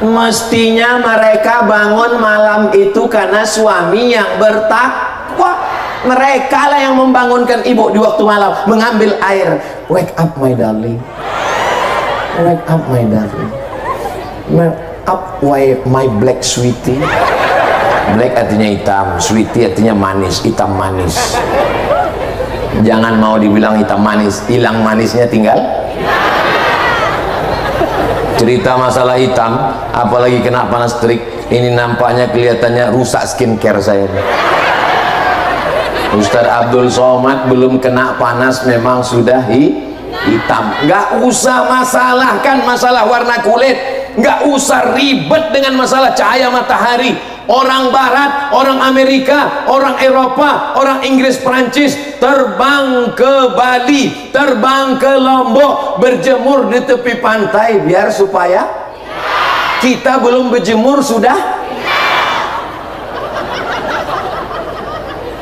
Mestinya mereka bangun malam itu karena suami yang bertakwa. Mereka lah yang membangunkan ibu di waktu malam, mengambil air. Wake up my darling, wake up my darling, wake up my black sweetie. Black artinya hitam, sweetie artinya manis, hitam manis. Jangan mau dibilang hitam manis, hilang manisnya tinggal. Cerita masalah hitam, apalagi kena panas terik, ini nampaknya kelihatannya rusak skincare saya. Ustadz Abdul Somad belum kena panas memang sudah hitam. Nggak usah masalahkan masalah warna kulit, nggak usah ribet dengan masalah cahaya matahari. Orang Barat, orang Amerika, orang Eropa, orang Inggris, Perancis terbang ke Bali, terbang ke Lombok, berjemur di tepi pantai biar supaya kita belum berjemur sudah.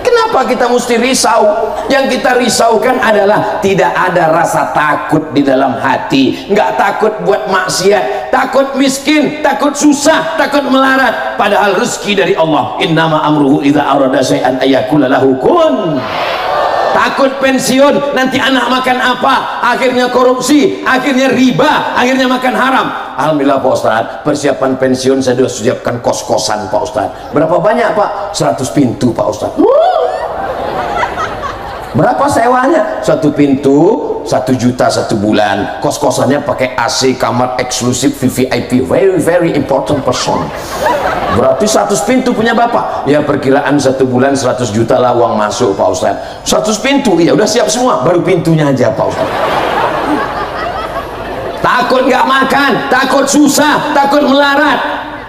Kenapa kita mesti risau? Yang kita risaukan adalah tidak ada rasa takut di dalam hati, nggak takut buat maksiat, takut miskin, takut susah, takut melarat, padahal rezeki dari Allah. Innama amruhu idza arada syai'an ayyakula lahu kun. Takut pensiun, nanti anak makan apa, akhirnya korupsi, akhirnya riba, akhirnya makan haram. Alhamdulillah Pak Ustadz, persiapan pensiun saya sudah siapkan kos-kosan Pak Ustadz. Berapa banyak Pak? 100 pintu Pak Ustadz. Berapa sewanya? 1 pintu 1 juta 1 bulan. Kos-kosannya pakai AC, kamar eksklusif VVIP, very important person. Berarti 100 pintu punya Bapak. Ya perkiraan 1 bulan 100 juta lah uang masuk Pak Ustadz. 100 pintu, ya udah siap semua, baru pintunya aja Pak Ustadz. Takut nggak makan, takut susah, takut melarat.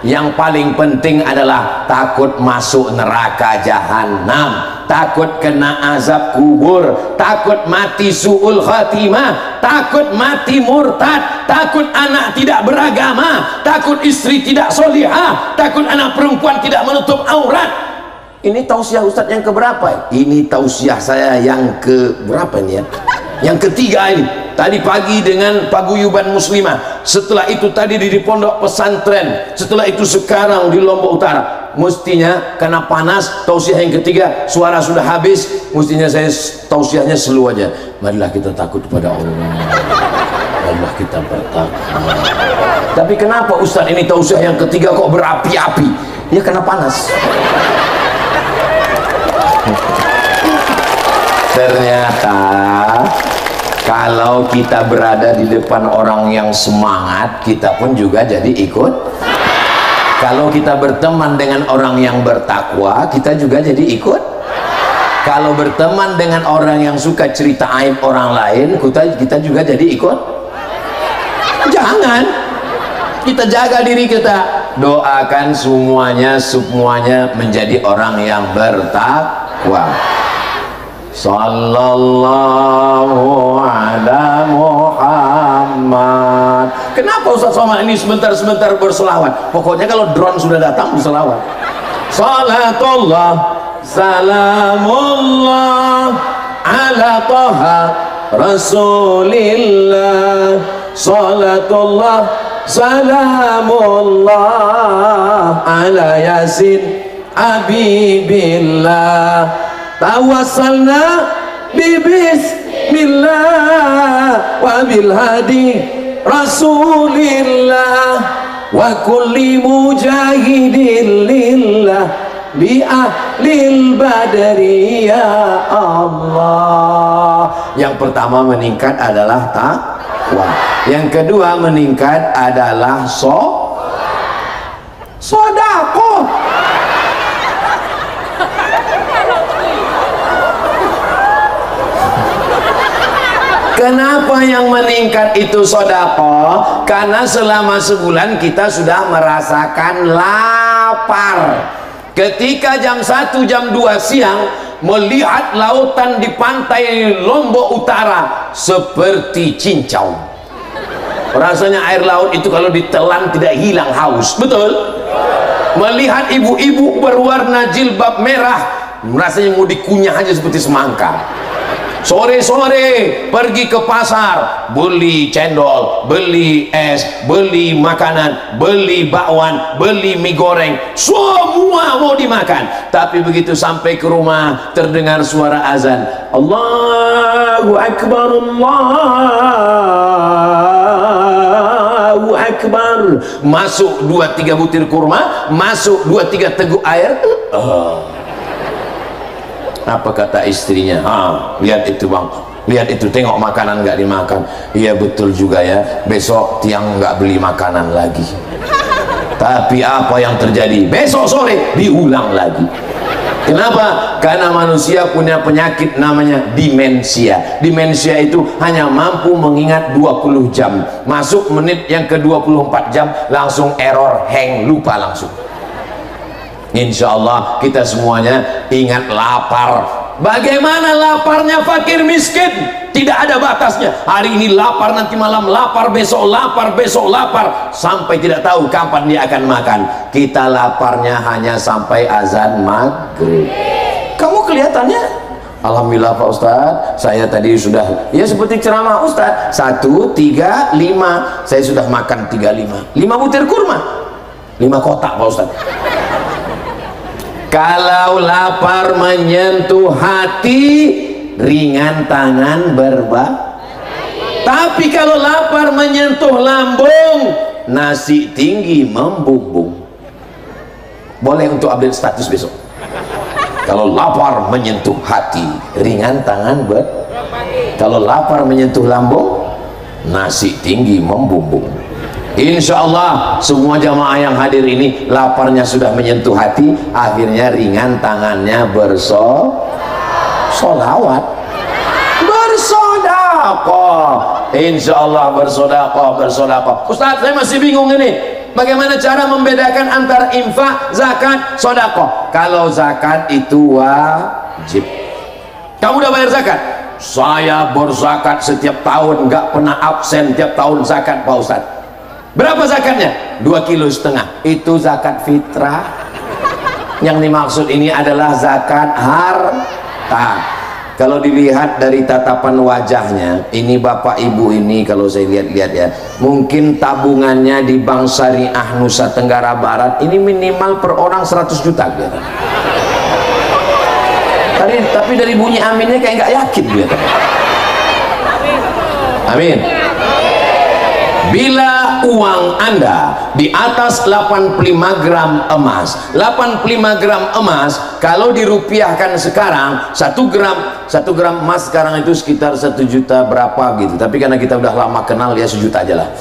Yang paling penting adalah takut masuk neraka jahanam, takut kena azab kubur, takut mati su'ul khatimah, takut mati murtad, takut anak tidak beragama, takut istri tidak solihah, takut anak perempuan tidak menutup aurat. Ini tausiah Ustadz yang keberapa? Ini tausiah saya yang keberapa ini ya? Yang ketiga ini. Tadi pagi dengan paguyuban muslimah, setelah itu tadi di pondok pesantren, setelah itu sekarang di Lombok Utara. Mestinya karena panas, tausiah yang ketiga, suara sudah habis, mestinya saya tausiahnya slow aja. Marilah kita takut kepada Allah, marilah kita bertakwa. Tapi kenapa Ustadz ini tausiah yang ketiga kok berapi-api? Ya karena panas. Ternyata kalau kita berada di depan orang yang semangat, kita pun juga jadi ikut. Kalau kita berteman dengan orang yang bertakwa, kita juga jadi ikut. Kalau berteman dengan orang yang suka cerita aib orang lain, kita juga jadi ikut. Jangan. Kita jaga diri kita. Doakan semuanya menjadi orang yang bertakwa. Sallallahu ala Muhammad. Kenapa Ustaz Somad ini sebentar-sebentar berselawat? Pokoknya kalau drone sudah datang berselawat. Salatullah salamullah ala Taha Rasulillah. Salatullah salamullah ala Yasin Habibillah. Tawassalna bismillah wa bil hadi Rasulillah wa kulli mujahidin lillah bi ahlil badri ya Allah. Yang pertama meningkat adalah takwa. Yang kedua meningkat adalah sedekah. Kenapa yang meningkat itu sedekah? Karena selama sebulan kita sudah merasakan lapar. Ketika jam 1, jam 2 siang melihat lautan di pantai Lombok Utara seperti cincau. Rasanya air laut itu kalau ditelan tidak hilang haus. Betul? Melihat ibu-ibu berwarna jilbab merah, rasanya mau dikunyah aja seperti semangka. Sore-sore pergi ke pasar, beli cendol, beli es, beli makanan, beli bakwan, beli mie goreng, semua mau dimakan. Tapi begitu sampai ke rumah terdengar suara azan, Allahu Akbar, Allahu Akbar. Masuk 2-3 butir kurma, masuk 2-3 teguk air. Apa kata istrinya? Lihat itu bang, lihat itu, tengok makanan nggak dimakan. Iya betul juga ya, besok tiang nggak beli makanan lagi. Tapi apa yang terjadi? Besok sore diulang lagi. Kenapa? Karena manusia punya penyakit namanya demensia. Demensia itu hanya mampu mengingat 20 jam. Masuk menit yang ke 24 jam langsung error, hang, lupa langsung. Insya Allah kita semuanya ingat lapar. Bagaimana laparnya fakir miskin? Tidak ada batasnya. Hari ini lapar, nanti malam lapar, besok lapar, besok lapar, sampai tidak tahu kapan dia akan makan. Kita laparnya hanya sampai azan maghrib. Kamu kelihatannya, alhamdulillah Pak Ustadz, saya tadi sudah, ya seperti ceramah Ustadz, 1, 3, 5, saya sudah makan 35, 5 butir kurma, 5 kotak Pak Ustadz. Kalau lapar menyentuh hati, ringan tangan tapi kalau lapar menyentuh lambung, nasi tinggi membumbung. Boleh untuk update status besok. Kalau lapar menyentuh hati, ringan tangan kalau lapar menyentuh lambung, nasi tinggi membumbung. Insya Allah semua jamaah yang hadir ini laparnya sudah menyentuh hati, akhirnya ringan tangannya bersolawat, bersodakoh. Insya Allah bersodakoh. Ustaz, saya masih bingung ini, bagaimana cara membedakan antara infak, zakat, sodakoh? Kalau zakat itu wajib. Kamu udah bayar zakat? Saya berzakat setiap tahun, nggak pernah absen, tiap tahun zakat Pak Ustaz. Berapa zakatnya? 2,5 kilo. Itu zakat fitrah. Yang dimaksud ini adalah zakat harta. Kalau dilihat dari tatapan wajahnya, ini bapak ibu ini kalau saya lihat-lihat ya, mungkin tabungannya di Bank Syariah Nusa Tenggara Barat ini minimal per orang 100 juta gitu. Tapi dari bunyi aminnya kayak nggak yakin gitu. Amin. Bila uang Anda di atas 85 gram emas, 85 gram emas kalau dirupiahkan sekarang, 1 gram emas sekarang itu sekitar 1 juta berapa gitu, tapi karena kita udah lama kenal ya 1 juta aja lah.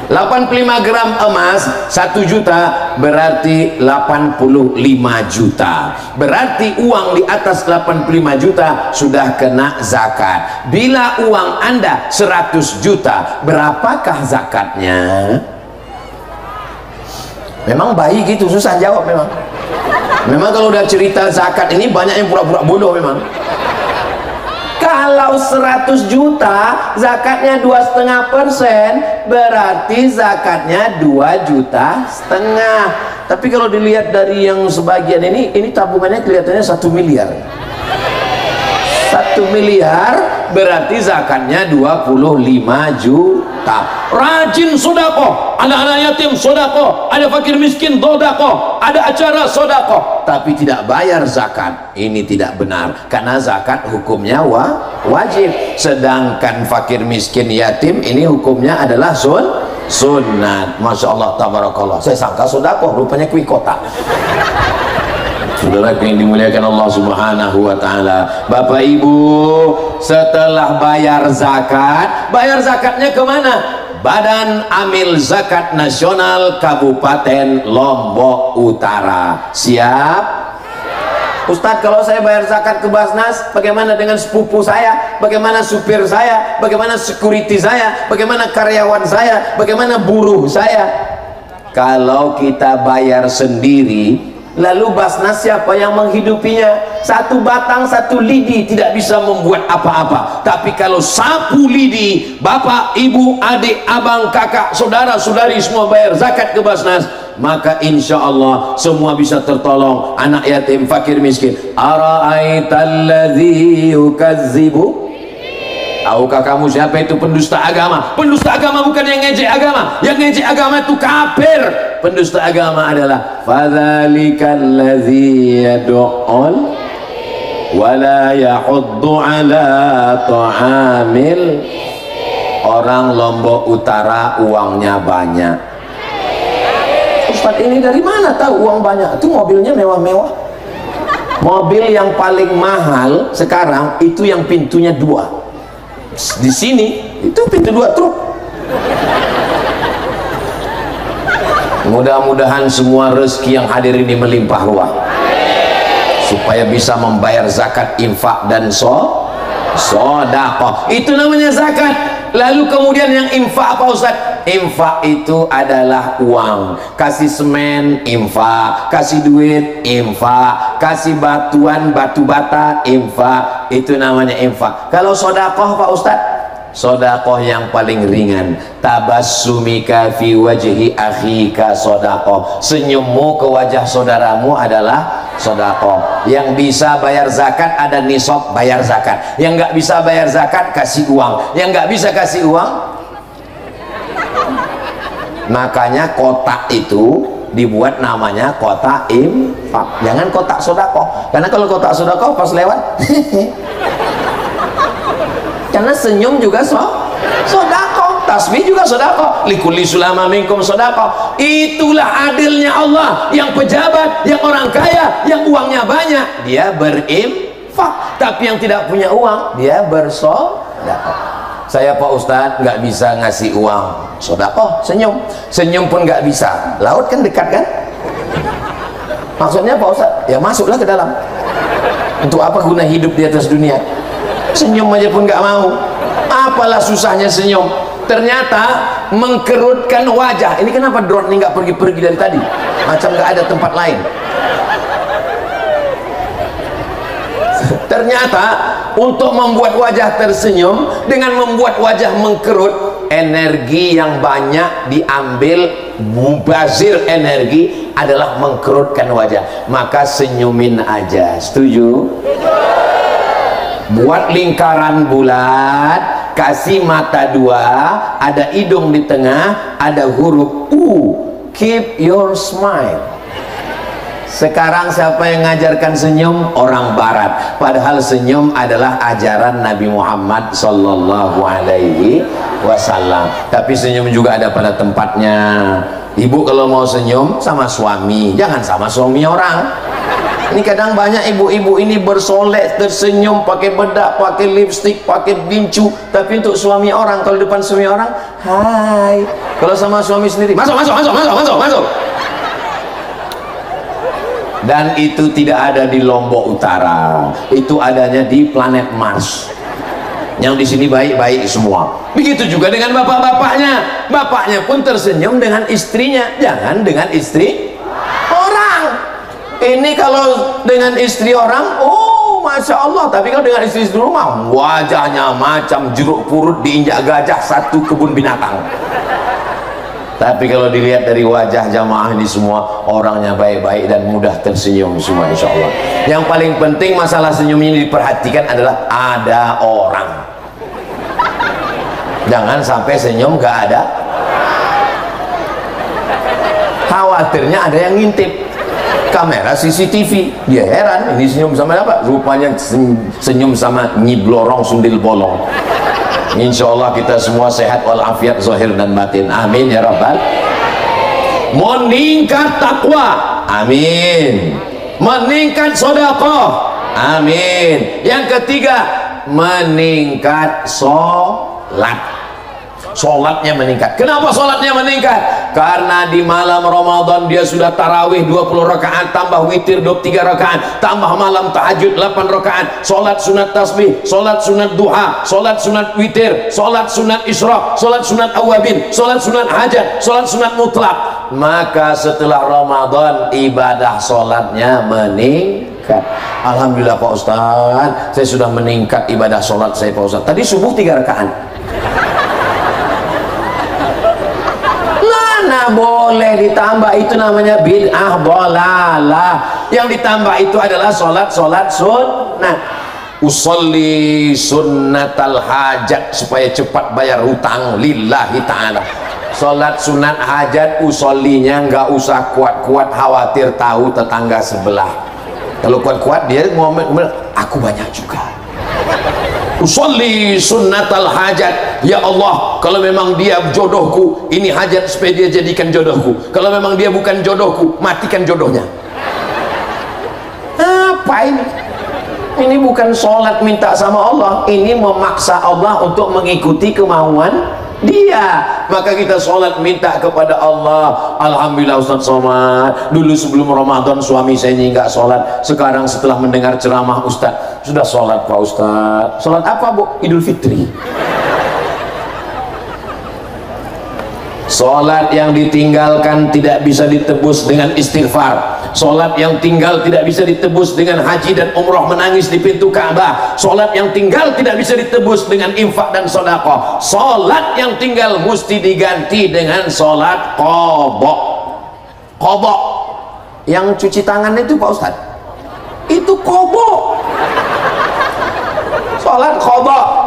85 gram emas 1 juta berarti 85 juta, berarti uang di atas 85 juta sudah kena zakat. Bila uang Anda 100 juta, berapakah zakatnya? Memang bayi gitu, susah jawab memang. Memang kalau udah cerita zakat ini banyak yang pura-pura bodoh memang. Kalau 100 juta zakatnya 2,5%, berarti zakatnya 2,5 juta. Tapi kalau dilihat dari yang sebagian ini tabungannya kelihatannya 1 miliar. 1 miliar berarti zakatnya 25 juta. Rajin sodako, anak-anak yatim sodako, ada fakir miskin sodako, ada acara sodako, tapi tidak bayar zakat. Ini tidak benar, karena zakat hukumnya wajib, sedangkan fakir miskin yatim ini hukumnya adalah sunat. Masya Allah, tabarakallah. Saya sangka sodako, rupanya kui kota. Saudara yang dimuliakan Allah Subhanahu wa Ta'ala, Bapak Ibu, setelah bayar zakatnya kemana? Badan Amil Zakat Nasional Kabupaten Lombok Utara. Siap? Ustadz, kalau saya bayar zakat ke Basnas, bagaimana dengan sepupu saya, bagaimana supir saya, bagaimana security saya, bagaimana karyawan saya, bagaimana buruh saya? Kalau kita bayar sendiri, lalu Basnas siapa yang menghidupinya? 1 batang 1 lidi tidak bisa membuat apa-apa. Tapi kalau sapu lidi, bapak, ibu, adik, abang, kakak, saudara, saudari semua bayar zakat ke Basnas, maka insya Allah semua bisa tertolong. Anak yatim, fakir, miskin. Ara'aitalladzi yukazzibu, tahukah kamu siapa itu pendusta agama? Pendusta agama bukan yang ngejek agama. Yang ngejek agama itu kafir. Pendusta agama adalah fadzalikalladzii yad'ul wala yahuddu ala ta'amil. Orang Lombok Utara uangnya banyak. Ustadz ini dari mana tahu uang banyak? Itu mobilnya mewah-mewah. Mobil yang paling mahal sekarang itu yang pintunya 2. Di sini itu pintu 2 truk. Mudah-mudahan semua rezeki yang hadir ini melimpah ruah, supaya bisa membayar zakat, infak, dan sedekah. Itu namanya zakat. Lalu kemudian yang infak apa Ustaz? Infak itu adalah uang. Kasih semen, infak. Kasih duit, infak. Kasih batuan, batu bata, infak. Itu namanya infak. Kalau sedekah Pak Ustaz? Sedekah yang paling ringan. Tabassumika fi wajhi akhika sedekah. Senyummu ke wajah saudaramu adalah sedekah. Yang bisa bayar zakat ada nisab, bayar zakat. Yang nggak bisa bayar zakat kasih uang. Yang nggak bisa kasih uang, makanya kotak itu dibuat namanya kotak infak, jangan kotak sedekah. Karena kalau kotak sedekah pas lewat karena senyum juga sedekah, tasbih juga sedekah, likulli sulama minkum sedekah. Itulah adilnya Allah. Yang pejabat, yang orang kaya, yang uangnya banyak, dia berinfak. Tapi yang tidak punya uang, dia bersedekah. Saya Pak Ustadz nggak bisa ngasih uang sedekah, senyum pun nggak bisa. Laut kan dekat kan? Maksudnya Pak Ustadz, ya masuklah ke dalam. Untuk apa guna hidup di atas dunia? Senyum aja pun nggak mau. Apalah susahnya senyum? Ternyata mengkerutkan wajah. Ini kenapa drone ini nggak pergi-pergi dari tadi? Macam nggak ada tempat lain. Ternyata untuk membuat wajah tersenyum dengan membuat wajah mengkerut, energi yang banyak diambil, mubazir energi adalah mengkerutkan wajah. Maka senyumin aja. Setuju? Buat lingkaran bulat, kasih mata 2, ada hidung di tengah, ada huruf U. Keep your smile. Sekarang siapa yang ngajarkan senyum? Orang barat. Padahal senyum adalah ajaran Nabi Muhammad sallallahu alaihi wasallam. Tapi senyum juga ada pada tempatnya. Ibu kalau mau senyum sama suami, jangan sama suami orang. Ini kadang banyak ibu-ibu ini bersolek, tersenyum, pakai bedak, pakai lipstik, pakai bincu. Tapi untuk suami orang, kalau depan suami orang, hai. Kalau sama suami sendiri, masuk. Dan itu tidak ada di Lombok Utara, itu adanya di planet Mars. Yang di sini baik-baik semua. Begitu juga dengan bapak-bapaknya. Bapaknya pun tersenyum dengan istrinya, jangan dengan istri orang. Ini kalau dengan istri orang, oh Masya Allah. Tapi kalau dengan istri rumah, wajahnya macam jeruk purut diinjak gajah satu kebun binatang. Tapi kalau dilihat dari wajah jamaah ini semua orangnya baik-baik dan mudah tersenyum semua insya Allah. Yang paling penting masalah senyum ini diperhatikan adalah ada orang. Jangan sampai senyum gak ada. Khawatirnya ada yang ngintip. Kamera CCTV, dia heran ini senyum sama apa? Rupanya senyum sama Nyi Blorong Sundil Bolong. Insya Allah kita semua sehat walafiat zahir dan batin, amin ya rabbal. Meningkat takwa, amin. Meningkat sedekah, amin. Yang ketiga, meningkat sholat. Sholatnya meningkat. Kenapa sholatnya meningkat? Karena di malam Ramadan dia sudah tarawih 20 rakaat, tambah witir 23 rakaat, tambah malam tahajud 8 rakaat, sholat sunat tasbih, sholat sunat duha, sholat sunat witir, sholat sunat isyraq, sholat sunat awabin, sholat sunat hajat, sholat sunat mutlak. Maka setelah Ramadan ibadah sholatnya meningkat. Alhamdulillah Pak Ustaz, saya sudah meningkat ibadah sholat saya Pak Ustaz. Tadi subuh 3 rakaat. Mana boleh boleh ditambah, itu namanya bid'ah dolalah. Yang ditambah itu adalah sholat sunnah. Usolli sunnatal hajat, supaya cepat bayar hutang lillahi ta'ala. Sholat sunat hajat usollinya nggak usah kuat-kuat, khawatir tahu tetangga sebelah. Kalau kuat-kuat dia ngomong, aku banyak juga. Usolli sunnatal hajat, ya Allah, kalau memang dia jodohku, ini hajat supaya dia jadikan jodohku. Kalau memang dia bukan jodohku, matikan jodohnya. Apa ini? Ini bukan sholat minta sama Allah, ini memaksa Allah untuk mengikuti kemauan dia. Maka kita sholat minta kepada Allah. Alhamdulillah Ustaz Somad, dulu sebelum Ramadan suami saya ini nggak sholat, sekarang setelah mendengar ceramah Ustaz sudah sholat Pak Ustaz. Sholat apa Bu? Idul Fitri. Sholat yang ditinggalkan tidak bisa ditebus dengan istighfar. Sholat yang tinggal tidak bisa ditebus dengan haji dan umroh menangis di pintu Ka'bah. Sholat yang tinggal tidak bisa ditebus dengan infak dan sedekah. Sholat yang tinggal mesti diganti dengan sholat qadha. Qadha yang cuci tangan itu Pak Ustaz, itu qadha. Sholat qadha.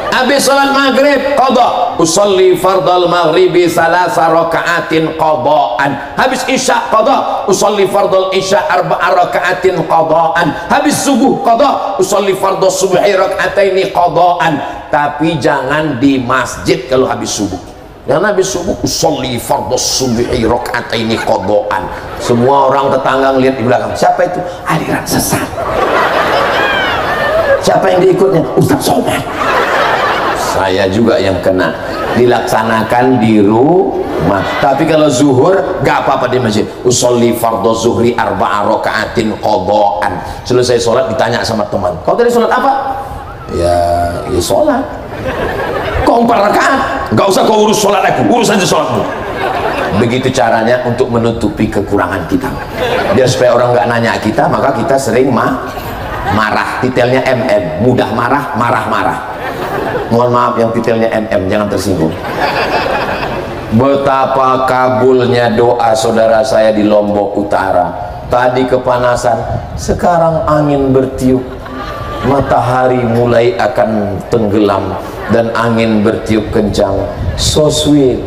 Habis sholat maghrib qadha, usolli fardal maghribi salasa raka'atin qadhaan. Habis isya qadha, usolli fardal isya arba'a raka'atin qadhaan. Habis subuh qadha, usolli fardal subhi raka'ataini qadhaan. Tapi jangan di masjid kalau habis subuh. Jangan habis subuh usolli fardal subhi raka'ataini qadhaan. Semua orang tetangga ngelihat di belakang, siapa itu? Aliran sesat. Siapa yang diikutnya? Ustaz Somad. Saya juga yang kena. Dilaksanakan di rumah. Tapi kalau zuhur gak apa-apa di masjid. Usolli fardhu zuhri arba'a raka'atin qadhaan. Selesai sholat ditanya sama teman, kau tadi sholat apa? Ya sholat. Kau 4 rakaat, gak usah kau urus sholat aku, urus aja sholatmu. Begitu caranya untuk menutupi kekurangan kita, biar supaya orang gak nanya kita, maka kita sering marah. Titelnya MM, mudah marah, marah-marah. Mohon maaf yang titelnya MM, jangan tersinggung. Betapa kabulnya doa saudara saya di Lombok Utara. Tadi kepanasan, sekarang angin bertiup, matahari mulai akan tenggelam dan angin bertiup kencang. So sweet.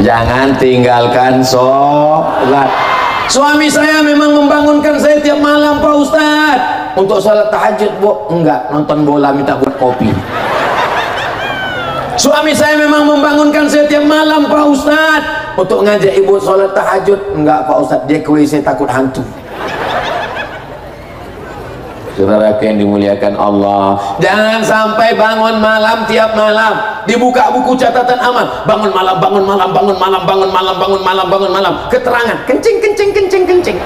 Jangan tinggalkan sholat. Suami saya memang membangunkan saya tiap malam Pak Ustadz untuk sholat tahajud. Bu, enggak, nonton bola minta buat kopi. Suami saya memang membangunkan saya tiap malam Pak Ustadz untuk ngajak ibu sholat tahajud. Enggak Pak Ustadz, dia ke WC takut hantu. Saudara yang dimuliakan Allah, jangan sampai bangun malam tiap malam dibuka buku catatan amal, bangun malam, bangun malam, bangun malam, bangun malam, bangun malam, bangun malam, keterangan kencing kencing kencing kencing.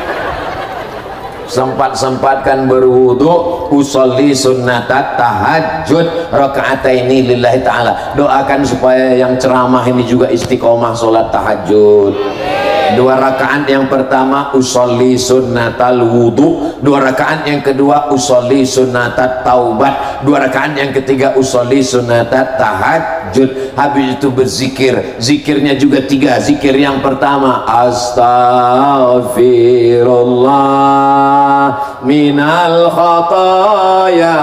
Sempat-sempatkan berwudu, usolli sunnatat tahajud raka'ataini lillahi ta'ala. Doakan supaya yang ceramah ini juga istiqomah sholat tahajud. 2 rakaat yang pertama usolli sunnatal wudu, 2 rakaat yang kedua usolli sunnatat taubat, 2 rakaat yang ketiga usolli sunnatat tahajud. Habis itu berzikir, zikirnya juga 3. Zikir yang pertama astaghfirullah minal khataya.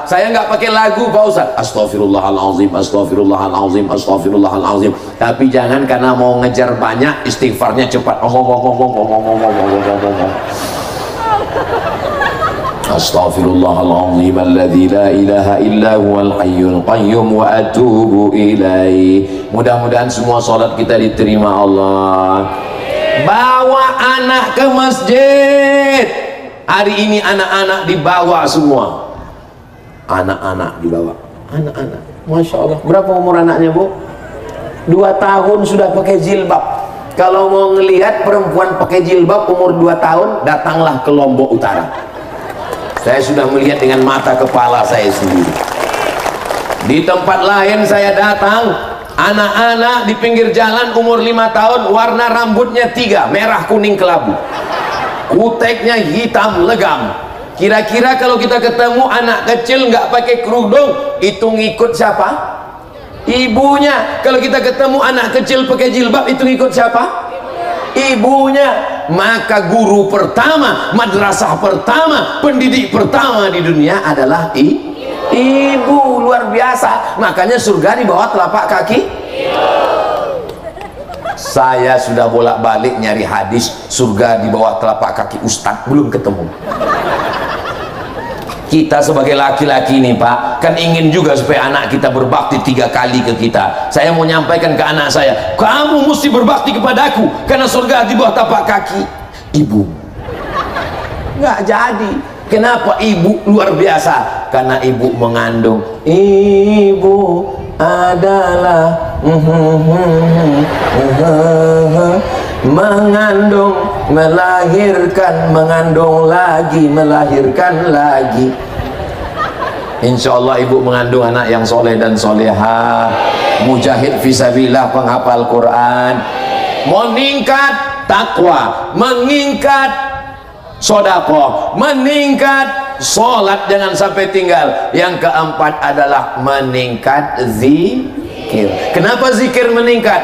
Saya nggak pakai lagu Pak Ustaz, astaghfirullahalazim, astaghfirullahalazim, astaghfirullahalazim. Tapi jangan karena mau ngejar banyak istighfarnya cepat. Astaghfirullahalazim alladzi la ilaha illa huwal hayyul qayyum wa atubu ilaih. Mudah-mudahan semua salat kita diterima Allah. Bawa anak ke masjid. Hari ini anak-anak dibawa semua. Anak-anak dibawa. Anak-anak. Masya Allah. Berapa umur anaknya Bu? 2 tahun sudah pakai jilbab. Kalau mau ngelihat perempuan pakai jilbab umur 2 tahun, datanglah ke Lombok Utara. Saya sudah melihat dengan mata kepala saya sendiri. Di tempat lain saya datang, anak-anak di pinggir jalan umur 5 tahun, warna rambutnya 3, merah kuning kelabu, kuteknya hitam legam. Kira-kira kalau kita ketemu anak kecil nggak pakai kerudung, itu ngikut siapa? ibunya. Kalau kita ketemu anak kecil pakai jilbab, itu ngikut siapa? Ibunya. Maka guru pertama, madrasah pertama, pendidik pertama di dunia adalah ibu. Luar biasa. Makanya surga di bawah telapak kaki. Saya sudah bolak-balik nyari hadis surga di bawah telapak kaki ustadz, belum ketemu. Kita sebagai laki-laki nih Pak, kan ingin juga supaya anak kita berbakti 3 kali ke kita. Saya mau nyampaikan ke anak saya, kamu mesti berbakti kepadaku, karena surga di bawah tapak kaki ibu. Nggak jadi. Kenapa ibu luar biasa? Karena ibu mengandung. Ibu adalah mengandung, melahirkan, mengandung lagi, melahirkan lagi. Insya Allah ibu mengandung anak yang soleh dan soleha, mujahid fisabilillah, penghafal Quran, meningkat takwa, meningkat sodakoh, meningkat sholat, jangan sampai tinggal. Yang keempat adalah meningkat zikir. Kenapa zikir meningkat?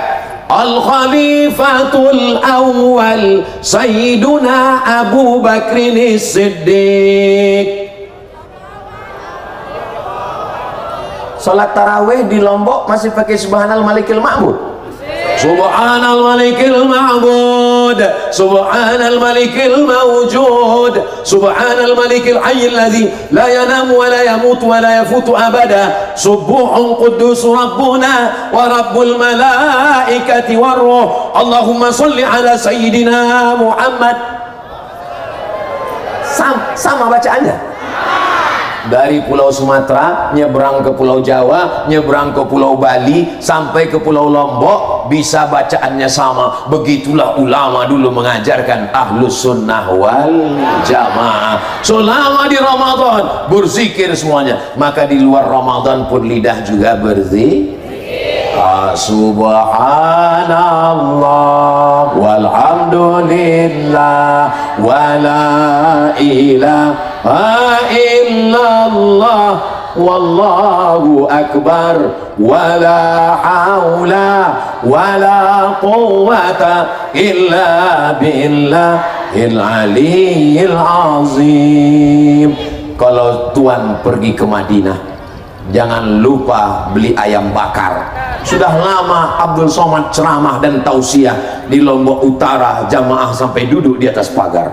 Al-Khalifatul Awwal Sayyiduna Abu Bakrin Siddiq. Salat tarawih di Lombok masih pakai Subhanal Malikil Ma'bud. Subhanal Malikil Ma'bud, Subhanal Malikil Mawjud, Subhanal Malikil Hayyil Ladzi la yanamu wa la yamutu wa la yafutu abada, Subuhun Quddus Rabbuna wa Rabbul Malaikati war Ruh. Allahumma salli ala Sayyidina Muhammad. Sama bacaannya. Dari Pulau Sumatera nyebrang ke Pulau Jawa, nyebrang ke Pulau Bali, sampai ke Pulau Lombok, bisa bacaannya sama. Begitulah ulama dulu mengajarkan Ahlus Sunnah wal Jamaah. Selama di Ramadan berzikir semuanya, maka di luar Ramadan pun lidah juga berzikir. Subhanallah walhamdulillah wala ilaha illallah wallahu akbar wala haula wala quwwata illa billahil aliyyil azim. Kalau Tuan pergi ke Madinah, jangan lupa beli ayam bakar. Sudah lama Abdul Somad ceramah dan tausiah di Lombok Utara, jamaah sampai duduk di atas pagar.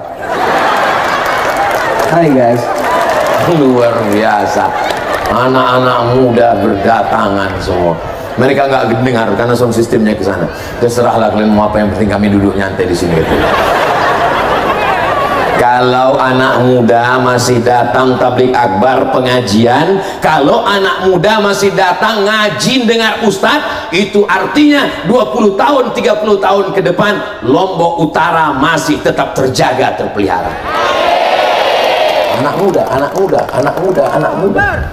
Hai guys, luar biasa. Anak-anak muda berdatangan semua. Mereka nggak dengar karena sound sistemnya ke sana. Terserahlah kalian mau apa, yang penting kami duduk nyantai di sini. Kalau anak muda masih datang tablik akbar pengajian, kalau anak muda masih datang ngaji dengar ustadz, itu artinya 20 tahun 30 tahun ke depan Lombok Utara masih tetap terjaga, terpelihara. Anak muda, anak muda, anak muda, anak muda.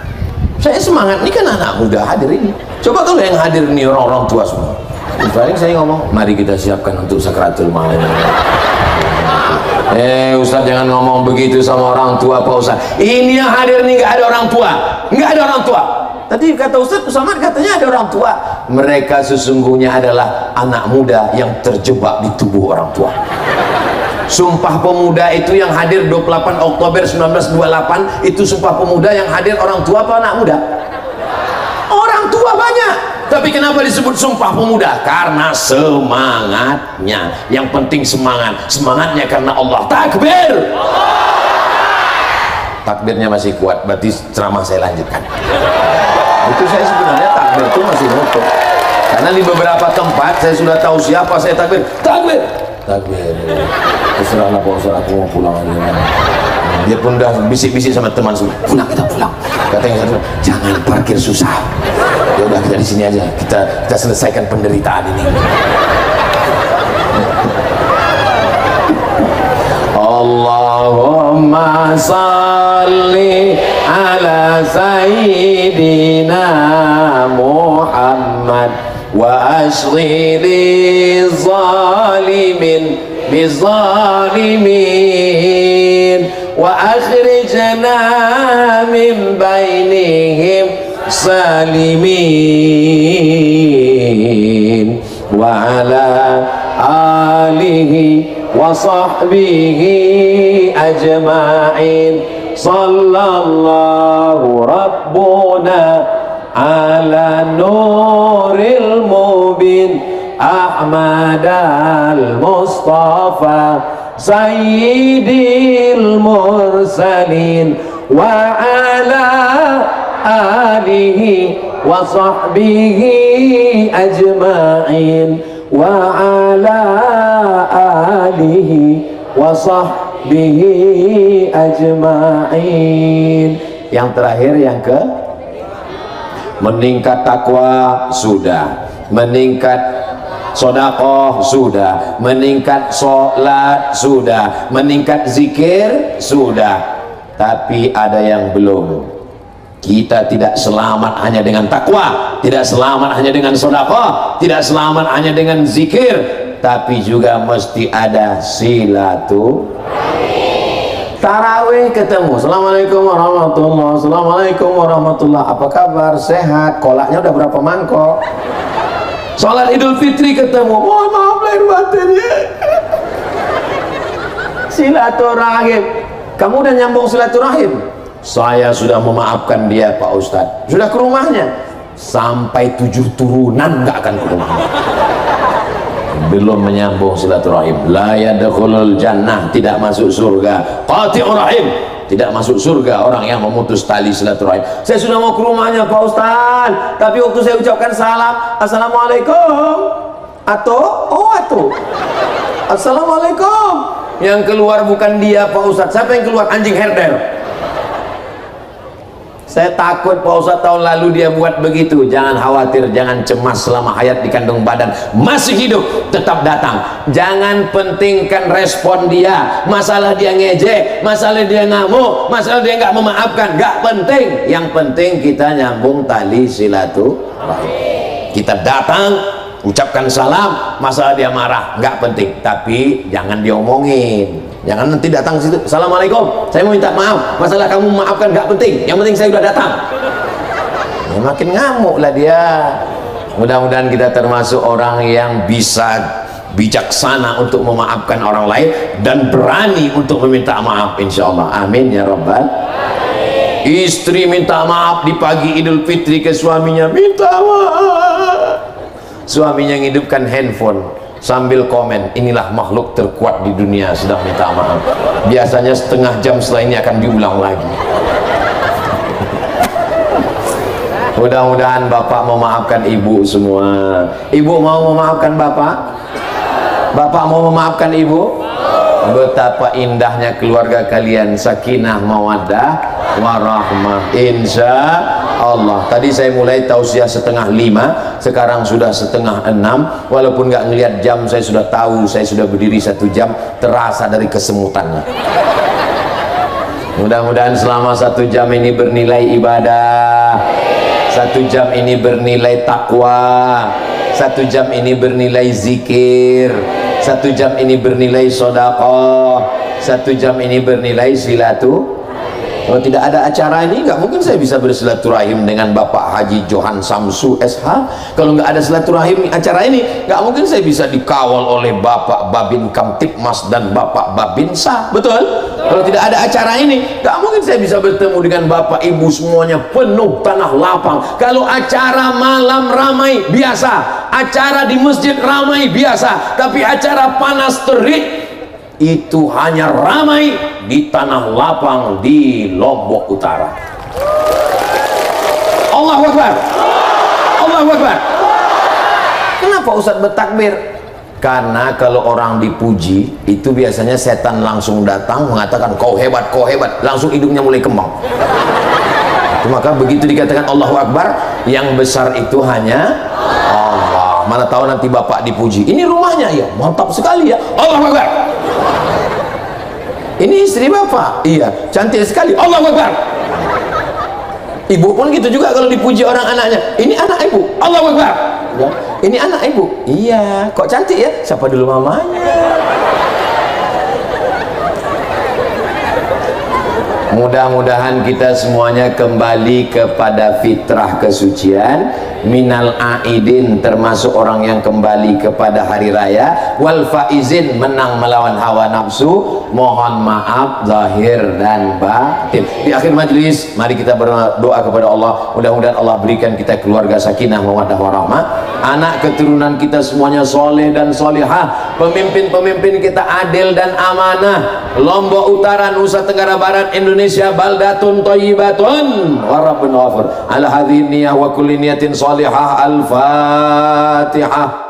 Saya semangat, ini kan anak muda hadir ini. Coba kalau yang hadir ini orang-orang tua semua. Paling saya ngomong, mari kita siapkan untuk sakratul maut. Ustaz jangan ngomong begitu sama orang tua Pak Ustaz. Ini yang hadir nih nggak ada orang tua, nggak ada orang tua. Tadi kata Ustaz Somad katanya ada orang tua. Mereka sesungguhnya adalah anak muda yang terjebak di tubuh orang tua. Sumpah Pemuda itu yang hadir 28 Oktober 1928 itu Sumpah Pemuda yang hadir orang tua apa anak muda? Orang tua banyak. Tapi kenapa disebut Sumpah Pemuda? Karena semangatnya. Yang penting semangat. Semangatnya karena Allah. Takbir. Takbirnya masih kuat, berarti ceramah saya lanjutkan. Itu saya sebenarnya takbir itu masih nutup. Karena di beberapa tempat saya sudah tahu siapa saya takbir. Takbir. Takbir. Terserahlah Pak Ustaz, aku mau pulang aja. Dia pun udah bisik-bisik sama teman semua. Pulang, kita pulang. Katanya jangan parkir susah. Ya udah kita di sini aja. Kita selesaikan penderitaan ini. Allahumma salli ala sayyidina Muhammad wa ashghili zalimin bizalimin wa akhrijna min bainihim salimin wa ala alihi wa sahbihi ajma'in. Sallallahu rabbuna ala nuril mubin Ahmad al-Mustafa sayyidil mursalin wa ala alihi wa sahbihi ajma'in wa ala alihi wa sahbihi ajma'in. Yang terakhir, yang ke meningkat takwa sudah, meningkat sedekah sudah, meningkat sholat sudah, meningkat zikir sudah, tapi ada yang belum. Kita tidak selamat hanya dengan takwa, tidak selamat hanya dengan sedekah, tidak selamat hanya dengan zikir, tapi juga mesti ada silaturahim. Tarawih ketemu, assalamualaikum warahmatullah, assalamualaikum warahmatullah, apa kabar, sehat, kolaknya udah berapa mangkok. Sholat Idul Fitri ketemu, mohon maaf lahir batin ya. Silaturahim, kamu udah nyambung silaturahim? Saya sudah memaafkan dia Pak Ustadz. Sudah ke rumahnya? Sampai 7 turunan nggak akan ke rumahnya. Belum menyambung silaturahim. La yadkhulul jannah, tidak masuk surga. Qati'ur rahim, tidak masuk surga orang yang memutus tali silaturahim. Saya sudah mau ke rumahnya Pak Ustadz, tapi waktu saya ucapkan salam, assalamualaikum, atau assalamualaikum, yang keluar bukan dia Pak Ustadz. Siapa yang keluar? Anjing herder. Saya takut Pak Ustadz tahun lalu dia buat begitu. Jangan khawatir, jangan cemas, selama hayat di kandung badan masih hidup, tetap datang. Jangan pentingkan respon dia, masalah dia ngejek, masalah dia ngamuk, masalah dia nggak memaafkan, nggak penting. Yang penting kita nyambung tali silaturahim. Kita datang, ucapkan salam, masalah dia marah nggak penting, tapi jangan diomongin. Jangan nanti datang situ, assalamualaikum, saya mau minta maaf, masalah kamu maafkan nggak penting, yang penting saya udah datang. Ya, makin ngamuk lah dia. Mudah-mudahan kita termasuk orang yang bisa bijaksana untuk memaafkan orang lain dan berani untuk meminta maaf, insya Allah. Amin ya rabbal. Istri minta maaf di pagi Idul Fitri ke suaminya, minta maaf. Suaminya ngidupkan handphone sambil komen, inilah makhluk terkuat di dunia sedang minta maaf. Biasanya setengah jam setelah ini akan diulang lagi. Mudah-mudahan bapak memaafkan ibu semua. Ibu mau memaafkan bapak? Bapak mau memaafkan ibu? Betapa indahnya keluarga kalian, sakinah mawaddah warahmah, insya Allah. Tadi saya mulai tausiah 4:30, sekarang sudah 5:30. Walaupun nggak ngelihat jam, saya sudah tahu saya sudah berdiri 1 jam, terasa dari kesemutannya. Mudah-mudahan selama 1 jam ini bernilai ibadah, 1 jam ini bernilai takwa, 1 jam ini bernilai zikir, 1 jam ini bernilai sedekah, 1 jam ini bernilai silaturahim. Kalau tidak ada acara ini, nggak mungkin saya bisa bersilaturahim dengan Bapak Haji Johan Samsu SH. Kalau nggak ada silaturahim acara ini, nggak mungkin saya bisa dikawal oleh Bapak Babin Kamtipmas dan Bapak Babinsa. Betul? Kalau tidak ada acara ini, nggak mungkin saya bisa bertemu dengan Bapak Ibu semuanya penuh tanah lapang. Kalau acara malam ramai biasa, acara di masjid ramai biasa, tapi acara panas terik itu hanya ramai di tanah lapang di Lombok Utara. Allahu Akbar, Allahu Akbar. Kenapa Ustadz bertakbir? Karena kalau orang dipuji itu biasanya setan langsung datang mengatakan kau hebat, langsung hidungnya mulai kembang. Maka begitu dikatakan Allahu Akbar, yang besar itu hanya Allah. Mana tahu nanti bapak dipuji, ini rumahnya ya, mantap sekali ya, Allahu Akbar. Ini istri bapak, iya, cantik sekali, Allahu Akbar. Ibu pun gitu juga kalau dipuji orang anaknya, ini anak ibu, Allahu Akbar. Ya, ini anak ibu, iya, kok cantik ya, siapa dulu mamanya. Mudah-mudahan kita semuanya kembali kepada fitrah kesucian, minal aidin termasuk orang yang kembali kepada hari raya, wal faizin menang melawan hawa nafsu. Mohon maaf zahir dan batin. Di akhir majlis mari kita berdoa kepada Allah, mudah-mudahan Allah berikan kita keluarga sakinah mawaddah warahmah, anak keturunan kita semuanya soleh dan solihah, pemimpin-pemimpin kita adil dan amanah. Lombok Utara, Nusa Tenggara Barat, Indonesia baldatun thayyibatun wa rabbun ghafur. Ala hadhihi niyah wa kulli niyatin salihah. Al-Fatihah.